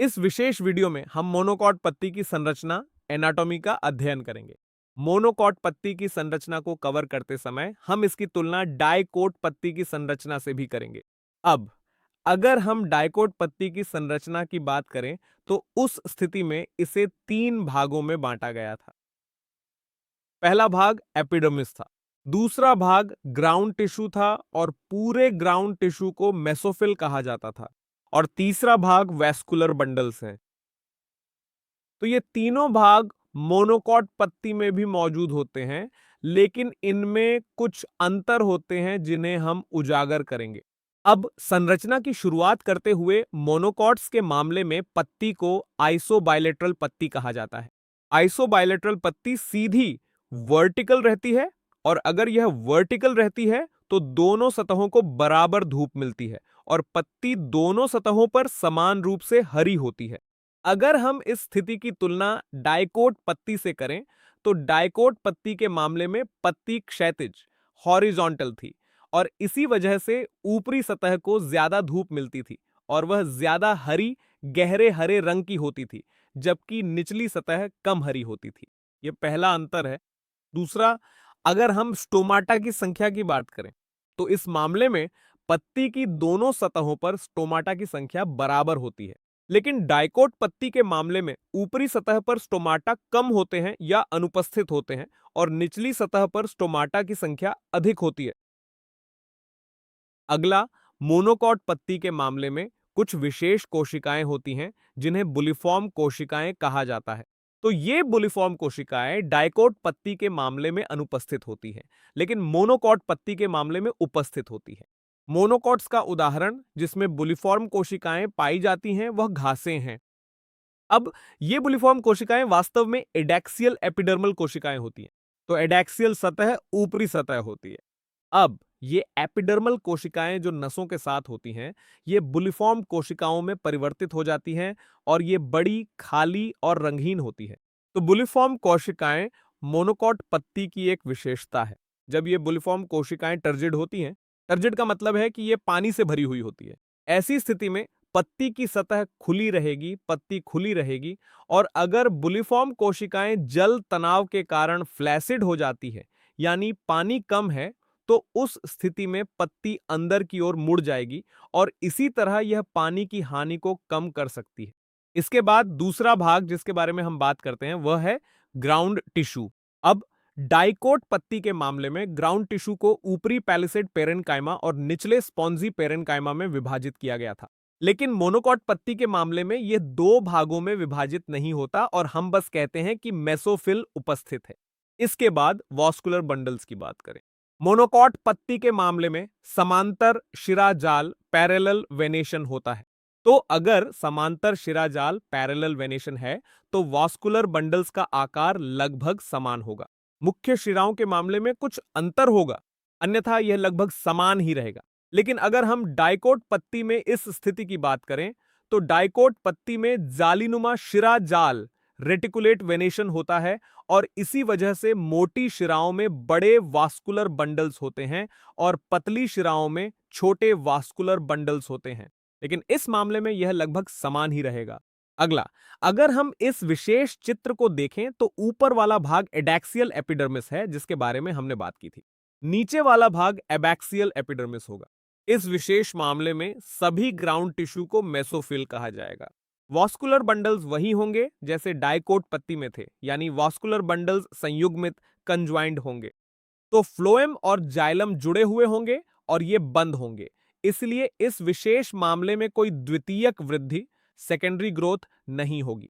इस विशेष वीडियो में हम मोनोकॉट पत्ती की संरचना, एनाटॉमी का अध्ययन करेंगे। मोनोकॉट पत्ती की संरचना को कवर करते समय हम इसकी तुलना डाइकोट पत्ती की संरचना से भी करेंगे। अब अगर हम डाइकोट पत्ती की संरचना की बात करें तो उस स्थिति में इसे 3 भागों में बांटा गया था। पहला भाग एपिडर्मिस था, दूसरा भाग ग्राउंड टिश्यू था और पूरे ग्राउंड टिश्यू को मेसोफिल कहा जाता था, और तीसरा भाग वैस्कुलर बंडल्स हैं। तो ये तीनों भाग मोनोकॉट पत्ती में भी मौजूद होते हैं, लेकिन इनमें कुछ अंतर होते हैं जिन्हें हम उजागर करेंगे। अब संरचना की शुरुआत करते हुए मोनोकॉट्स के मामले में पत्ती को आइसोबाइलेटरल पत्ती कहा जाता है। आइसोबाइलेटरल पत्ती सीधी वर्टिकल रहती है, और अगर यह वर्टिकल रहती है तो दोनों सतहों को बराबर धूप मिलती है और पत्ती दोनों सतहों पर समान रूप से हरी होती है। अगर हम इस स्थिति की तुलना डाइकोट पत्ती से करें तो डाइकोट पत्ती के मामले में पत्ती क्षैतिज हॉरिजॉन्टल थी, और इसी वजह से ऊपरी सतह को ज्यादा धूप मिलती थी और वह ज्यादा हरी, गहरे हरे रंग की होती थी, जबकि निचली सतह कम हरी होती थी। यह पहला अंतर है। दूसरा, अगर हम स्टोमाटा की संख्या की बात करें तो इस मामले में पत्ती की दोनों सतहों पर स्टोमाटा की संख्या बराबर होती है, लेकिन डाइकोट पत्ती के मामले में ऊपरी सतह पर स्टोमाटा कम होते हैं या अनुपस्थित होते हैं, और निचली सतह पर स्टोमाटा की संख्या अधिक होती है। अगला, मोनोकॉट पत्ती के मामले में कुछ विशेष कोशिकाएं होती हैं जिन्हें बुलिफॉर्म कोशिकाएं कहा जाता है। तो ये बुलिफॉर्म कोशिकाएं डाइकोट पत्ती के मामले में अनुपस्थित होती हैं, लेकिन मोनोकॉट पत्ती के मामले में उपस्थित होती है। मोनोकॉट्स का उदाहरण जिसमें बुलिफॉर्म कोशिकाएं पाई जाती हैं वह घासें हैं। अब ये बुलिफॉर्म कोशिकाएं वास्तव में एडैक्सियल एपिडर्मल कोशिकाएं होती हैं। तो एडैक्सियल सतह ऊपरी सतह होती है। अब ये एपिडर्मल कोशिकाएं जो नसों के साथ होती हैं, ये बुलिफॉर्म कोशिकाओं में परिवर्तित हो जाती हैं और ये बड़ी, खाली और रंगहीन होती है। तो बुलिफॉर्म कोशिकाएं मोनोकॉट पत्ती की एक विशेषता है। जब ये बुलिफॉर्म कोशिकाएं टर्जिड होती हैं, टर्जिड का मतलब है कि ये पानी से भरी हुई होती है। ऐसी स्थिति में पत्ती की सतह खुली रहेगी, पत्ती खुली रहेगी, और अगर बुलिफॉर्म कोशिकाएं जल तनाव के कारण फ्लैसिड हो जाती है, यानी पानी कम है, तो उस स्थिति में पत्ती अंदर की ओर मुड़ जाएगी और इसी तरह यह पानी की हानि को कम कर सकती है। इसके बाद दूसरा भाग जिसके बारे में हम बात करते हैं वह है ग्राउंड टिश्यू। अब डाइकोट पत्ती के मामले में ग्राउंड टिश्यू को ऊपरी पैलिसेड पेरेन्काइमा और निचले स्पॉन्जी पेरेन्काइमा में विभाजित किया गया था, लेकिन मोनोकॉट पत्ती के मामले में यह 2 भागों में विभाजित नहीं होता और हम बस कहते हैं कि मेसोफिल उपस्थित है। इसके बाद वॉस्कुलर बंडल्स की बात करें। मोनोकॉट पत्ती के मामले में समांतर शिराजाल पैरेलल वेनेशन होता है। तो अगर समांतर शिराजाल पैरेलल वेनेशन है तो वॉस्कुलर बंडल्स का आकार लगभग समान होगा। मुख्य शिराओं के मामले में कुछ अंतर होगा, अन्यथा यह लगभग समान ही रहेगा। लेकिन अगर हम डाइकोट पत्ती में इस स्थिति की बात करें तो डाइकोट पत्ती में जालीनुमा शिराजाल रेटिकुलेट वेनेशन होता है, और इसी वजह से मोटी शिराओं में बड़े वास्कुलर बंडल्स होते हैं और पतली शिराओं में छोटे वास्कुलर बंडल्स होते हैं। लेकिन इस मामले में यह लगभग समान ही रहेगा। अगला, अगर हम इस विशेष चित्र को देखें तो ऊपर वाला भाग एडैक्सियल एपिडर्मिस है जिसके बारे में हमने बात की थी। नीचे वाला भाग एबैक्सियल एपिडर्मिस होगा। इस विशेष मामले में सभी ग्राउंड टिश्यू को मेसोफिल कहा जाएगा। वॉस्कुलर बंडल्स वही होंगे जैसे डाइकोट पत्ती में थे, यानी वॉस्कुलर बंडल्स संयुग्मित कंज्वाइंड होंगे। तो फ्लोएम और जाइलम जुड़े हुए होंगे और ये बंद होंगे। इसलिए इस विशेष मामले में कोई द्वितीयक वृद्धि, सेकेंडरी ग्रोथ नहीं होगी।